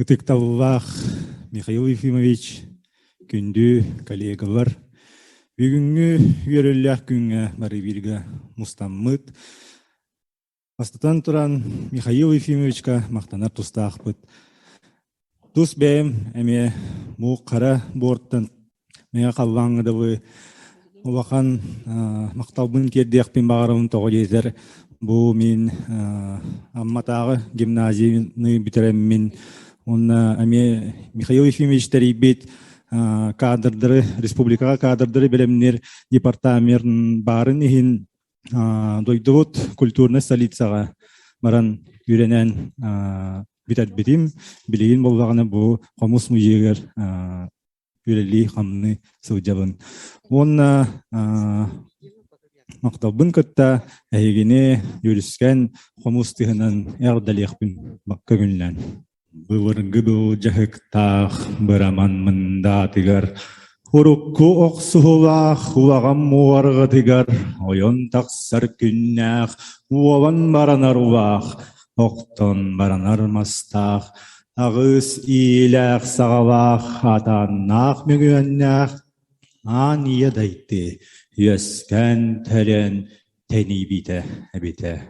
Ытыкталлах Михаил Ефимович, күндү коллегалар, бүгүнгү үйөрөллөх күнгө бары бирге мустаммыт. Астатан туран Михаил Ефимовичка мактанар тустаахпыт. Тус бэм эме бу кара борттан мега каллаңыдыбы улахан макталбын кердиякпин багарымын тоголезер. Бу мин амматагы гимназияны битереммин. Он эме Михаил Ефимович тарибит кадрдары, республикага кадрдары белемнер департамент барын ихин дойдугут культурный столицага баран үйренен битер-битим билигин боллаганы бу комус музейгер үйрели хамны сылжабын. Он мактабын кытта әйгене юрискен комус тыгынан эрдалехпин бакка күнлән. Бывыргы бұл жахыктах бұраман мында тигар. Хурукку оқсуылах улағам муарғы тигар. Ойон тақсар күннәх уалан баранар улах. Оқтон баранар мастах. Ағыз иләх сағалах атаннах мөгеннәх. Ания дайты өскен тәрен тәни бите әбите.